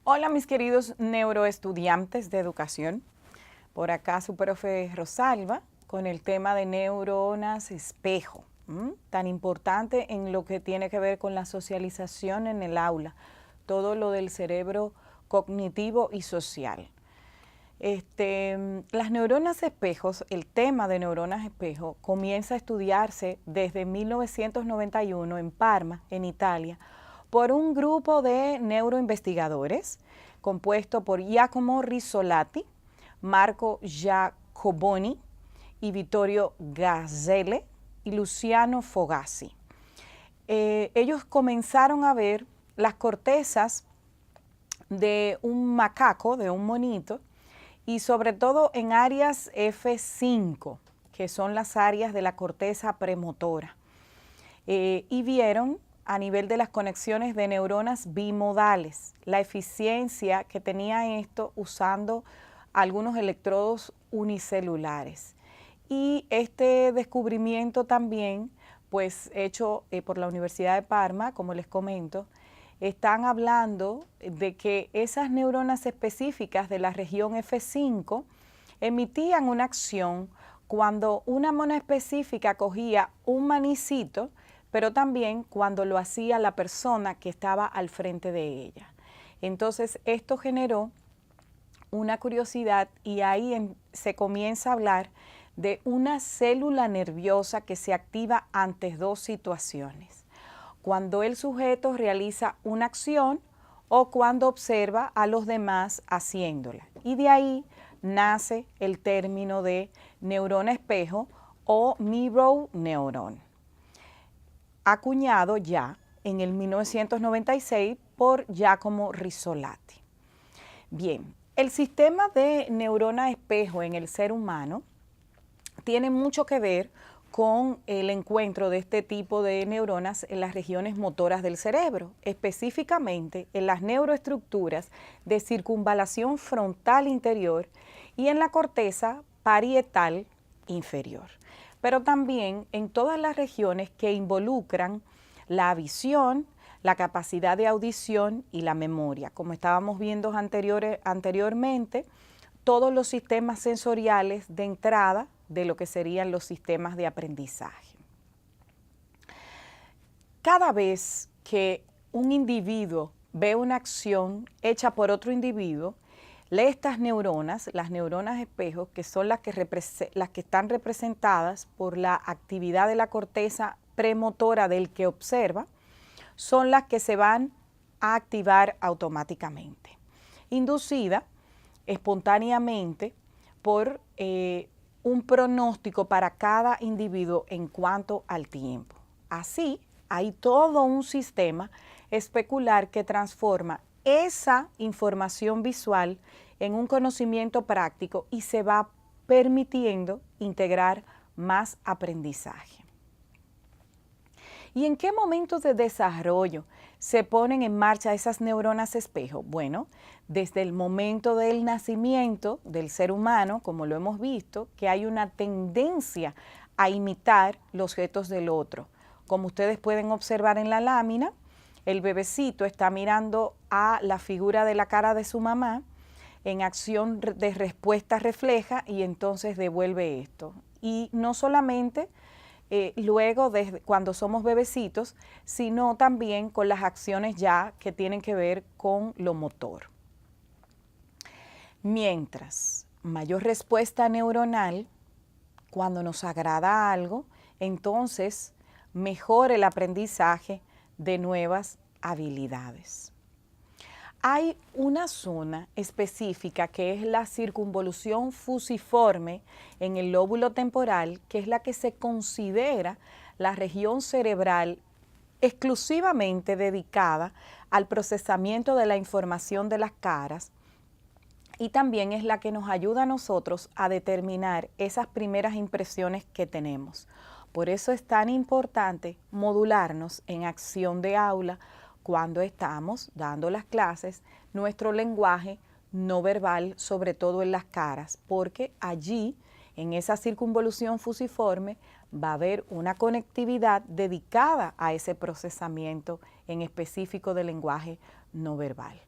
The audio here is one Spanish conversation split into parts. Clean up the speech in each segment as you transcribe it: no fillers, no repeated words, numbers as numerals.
Hola mis queridos neuroestudiantes de educación, por acá su profe Rosalba con el tema de neuronas espejo, tan importante en lo que tiene que ver con la socialización en el aula, todo lo del cerebro cognitivo y social. Las neuronas espejos, el tema de neuronas espejo comienza a estudiarse desde 1991 en Parma, en Italia, por un grupo de neuroinvestigadores compuesto por Giacomo Rizzolatti, Marco Giacoboni y Vittorio Gazzelle y Luciano Fogazzi. Ellos comenzaron a ver las cortezas de un macaco, de un monito, y sobre todo en áreas F5, que son las áreas de la corteza premotora. Y vieron a nivel de las conexiones de neuronas bimodales, la eficiencia que tenía esto usando algunos electrodos unicelulares. Y este descubrimiento también, pues hecho por la Universidad de Parma, como les comento, están hablando de que esas neuronas específicas de la región F5 emitían una acción cuando una mona específica cogía un manicito, pero también cuando lo hacía la persona que estaba al frente de ella. Entonces esto generó una curiosidad y ahí se comienza a hablar de una célula nerviosa que se activa ante dos situaciones: cuando el sujeto realiza una acción o cuando observa a los demás haciéndola. Y de ahí nace el término de neurona espejo o mirror neuron, acuñado ya en el 1996 por Giacomo Rizzolatti. Bien, el sistema de neurona espejo en el ser humano tiene mucho que ver con el encuentro de este tipo de neuronas en las regiones motoras del cerebro, específicamente en las neuroestructuras de circunvalación frontal interior y en la corteza parietal inferior, pero también en todas las regiones que involucran la visión, la capacidad de audición y la memoria. Como estábamos viendo anteriormente, todos los sistemas sensoriales de entrada de lo que serían los sistemas de aprendizaje. Cada vez que un individuo ve una acción hecha por otro individuo, estas neuronas, las neuronas espejos, que son las que están representadas por la actividad de la corteza premotora del que observa, son las que se van a activar automáticamente, inducida espontáneamente por un pronóstico para cada individuo en cuanto al tiempo. Así, hay todo un sistema especular que transforma esa información visual en un conocimiento práctico y se va permitiendo integrar más aprendizaje. ¿Y en qué momentos de desarrollo se ponen en marcha esas neuronas espejo? Bueno, desde el momento del nacimiento del ser humano, como lo hemos visto, que hay una tendencia a imitar los objetos del otro. Como ustedes pueden observar en la lámina, el bebecito está mirando a la figura de la cara de su mamá, en acción de respuesta refleja y entonces devuelve esto. Y no solamente luego cuando somos bebecitos, sino también con las acciones ya que tienen que ver con lo motor. Mientras mayor respuesta neuronal, cuando nos agrada algo, entonces mejor el aprendizaje de nuevas habilidades. Hay una zona específica que es la circunvolución fusiforme en el lóbulo temporal, que es la que se considera la región cerebral exclusivamente dedicada al procesamiento de la información de las caras, y también es la que nos ayuda a nosotros a determinar esas primeras impresiones que tenemos. Por eso es tan importante modularnos en acción de aula cuando estamos dando las clases, nuestro lenguaje no verbal, sobre todo en las caras, porque allí, en esa circunvolución fusiforme, va a haber una conectividad dedicada a ese procesamiento en específico del lenguaje no verbal.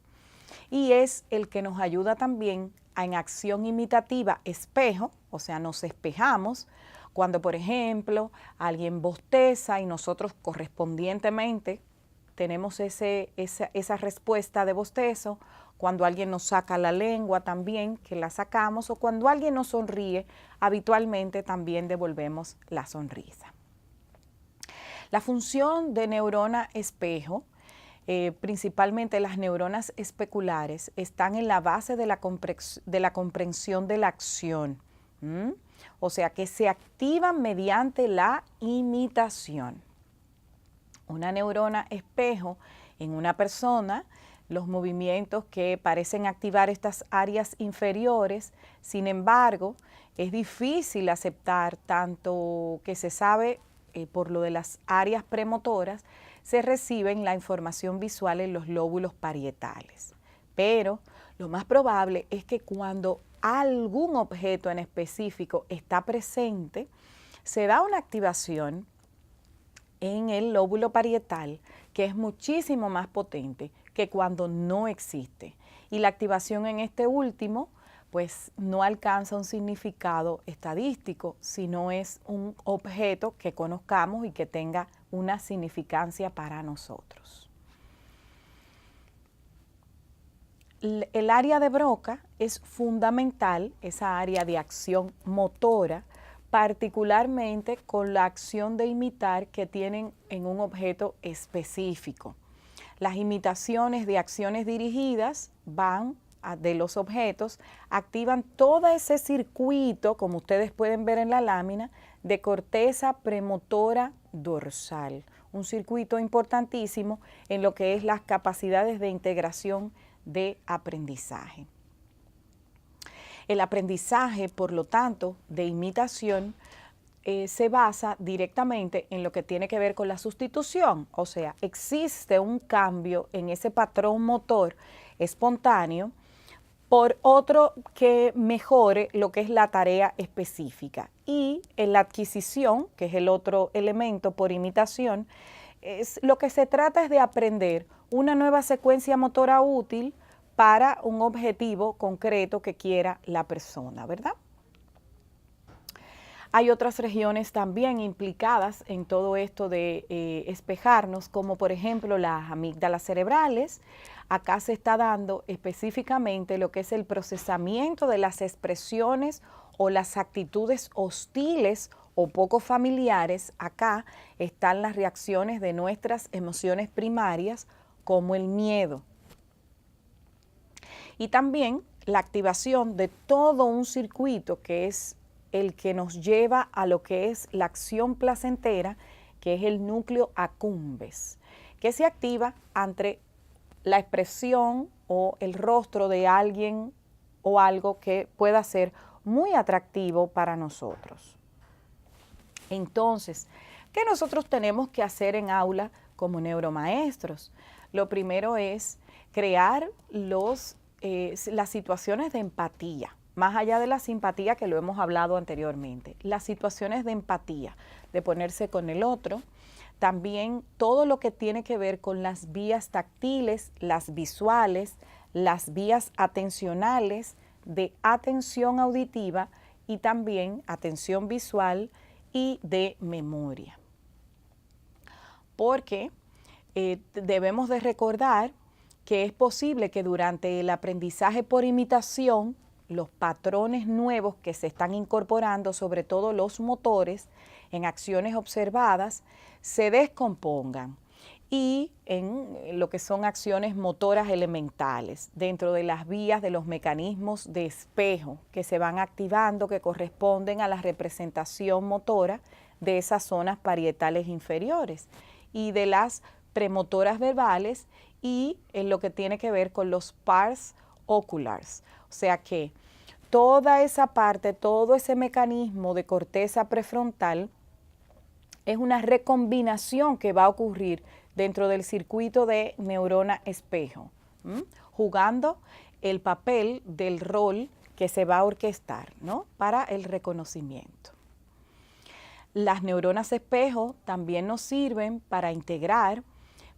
y es el que nos ayuda también en acción imitativa espejo, o sea, nos espejamos cuando, por ejemplo, alguien bosteza y nosotros correspondientemente tenemos esa respuesta de bostezo, cuando alguien nos saca la lengua también, que la sacamos, o cuando alguien nos sonríe, habitualmente también devolvemos la sonrisa. La función de neurona espejo, principalmente las neuronas especulares, están en la base de la comprensión de la acción. O sea, que se activan mediante la imitación. Una neurona espejo en una persona, los movimientos que parecen activar estas áreas inferiores, sin embargo, es difícil aceptar tanto que se sabe por lo de las áreas premotoras, se reciben la información visual en los lóbulos parietales. Pero lo más probable es que cuando algún objeto en específico está presente, se da una activación en el lóbulo parietal que es muchísimo más potente que cuando no existe. Y la activación en este último pues no alcanza un significado estadístico, sino es un objeto que conozcamos y que tenga una significancia para nosotros. El área de Broca es fundamental, esa área de acción motora, particularmente con la acción de imitar que tienen en un objeto específico. Las imitaciones de acciones dirigidas van de los objetos, activan todo ese circuito, como ustedes pueden ver en la lámina, de corteza premotora dorsal, un circuito importantísimo en lo que es las capacidades de integración de aprendizaje. El aprendizaje, por lo tanto, de imitación, se basa directamente en lo que tiene que ver con la sustitución, o sea, existe un cambio en ese patrón motor espontáneo por otro que mejore lo que es la tarea específica. Y en la adquisición, que es el otro elemento por imitación, lo que se trata es de aprender una nueva secuencia motora útil para un objetivo concreto que quiera la persona, ¿verdad? Hay otras regiones también implicadas en todo esto de espejarnos, como por ejemplo las amígdalas cerebrales. Acá se está dando específicamente lo que es el procesamiento de las expresiones o las actitudes hostiles o poco familiares. Acá están las reacciones de nuestras emociones primarias, como el miedo. Y también la activación de todo un circuito que es el que nos lleva a lo que es la acción placentera, que es el núcleo accumbens, que se activa ante la expresión o el rostro de alguien o algo que pueda ser muy atractivo para nosotros. Entonces, ¿qué nosotros tenemos que hacer en aula como neuromaestros? Lo primero es crear las situaciones de empatía. Más allá de la simpatía que lo hemos hablado anteriormente, las situaciones de empatía, de ponerse con el otro, también todo lo que tiene que ver con las vías táctiles, las visuales, las vías atencionales, de atención auditiva y también atención visual y de memoria. Porque debemos de recordar que es posible que durante el aprendizaje por imitación, los patrones nuevos que se están incorporando, sobre todo los motores, en acciones observadas, se descompongan y en lo que son acciones motoras elementales, dentro de las vías de los mecanismos de espejo que se van activando, que corresponden a la representación motora de esas zonas parietales inferiores y de las premotoras verbales y en lo que tiene que ver con los pars oculars. O sea que toda esa parte, todo ese mecanismo de corteza prefrontal es una recombinación que va a ocurrir dentro del circuito de neurona espejo, jugando el papel del rol que se va a orquestar, ¿no?, para el reconocimiento. Las neuronas espejo también nos sirven para integrar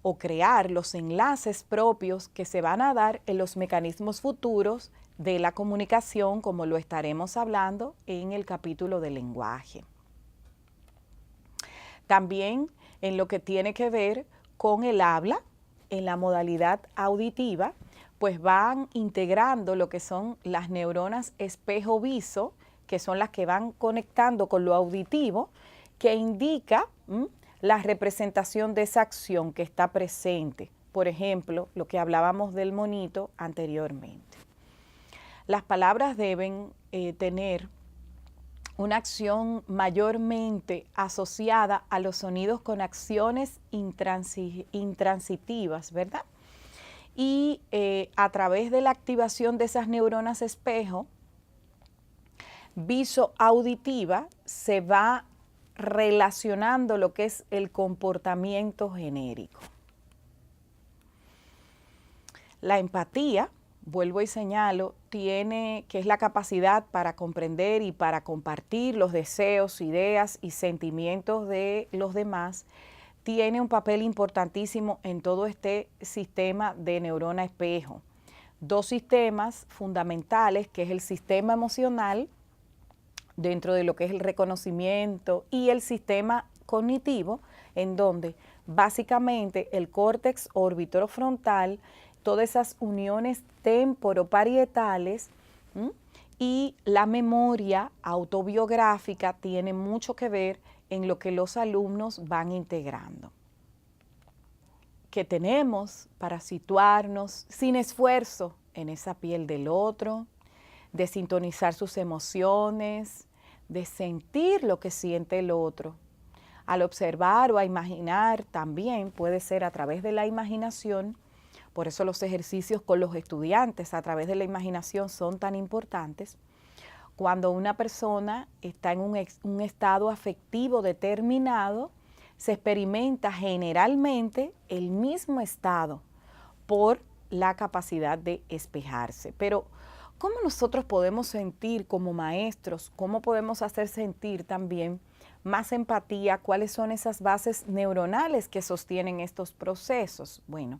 o crear los enlaces propios que se van a dar en los mecanismos futuros de la comunicación, como lo estaremos hablando en el capítulo del lenguaje. También en lo que tiene que ver con el habla, en la modalidad auditiva, pues van integrando lo que son las neuronas espejo-viso, que son las que van conectando con lo auditivo, que indica la representación de esa acción que está presente. Por ejemplo, lo que hablábamos del monito anteriormente. Las palabras deben tener una acción mayormente asociada a los sonidos con acciones intransitivas, ¿verdad? Y a través de la activación de esas neuronas espejo, visoauditiva, se va relacionando lo que es el comportamiento genérico. La empatía, vuelvo y señalo, tiene que es la capacidad para comprender y para compartir los deseos, ideas y sentimientos de los demás, tiene un papel importantísimo en todo este sistema de neurona espejo. Dos sistemas fundamentales, que es el sistema emocional, dentro de lo que es el reconocimiento, y el sistema cognitivo, en donde básicamente el córtex orbitofrontal, todas esas uniones temporoparietales y la memoria autobiográfica tiene mucho que ver en lo que los alumnos van integrando. Que tenemos para situarnos sin esfuerzo en esa piel del otro, de sintonizar sus emociones, de sentir lo que siente el otro. Al observar o a imaginar también puede ser a través de la imaginación. Por eso los ejercicios con los estudiantes a través de la imaginación son tan importantes. Cuando una persona está en un estado afectivo determinado, se experimenta generalmente el mismo estado por la capacidad de espejarse. Pero, ¿cómo nosotros podemos sentir como maestros? ¿Cómo podemos hacer sentir también más empatía? ¿Cuáles son esas bases neuronales que sostienen estos procesos? Bueno,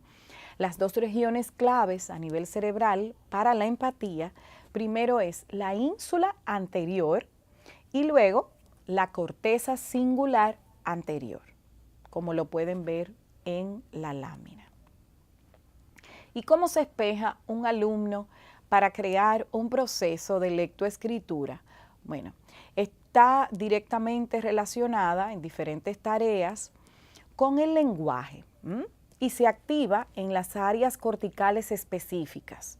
las dos regiones claves a nivel cerebral para la empatía, primero es la ínsula anterior y luego la corteza singular anterior, como lo pueden ver en la lámina. ¿Y cómo se espeja un alumno para crear un proceso de lectoescritura? Bueno, está directamente relacionada en diferentes tareas con el lenguaje y se activa en las áreas corticales específicas.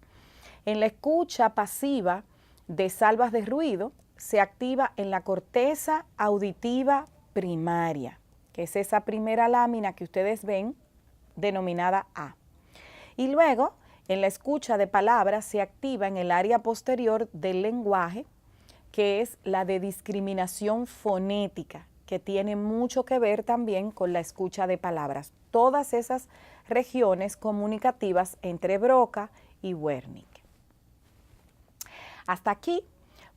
En la escucha pasiva de salvas de ruido se activa en la corteza auditiva primaria, que es esa primera lámina que ustedes ven denominada A. Y luego, en la escucha de palabras se activa en el área posterior del lenguaje, que es la de discriminación fonética, que tiene mucho que ver también con la escucha de palabras. Todas esas regiones comunicativas entre Broca y Wernicke. Hasta aquí,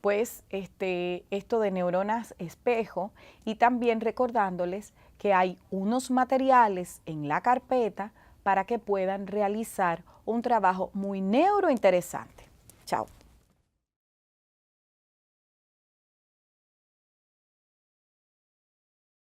pues, esto de neuronas espejo, y también recordándoles que hay unos materiales en la carpeta para que puedan realizar un trabajo muy neurointeresante. Chao.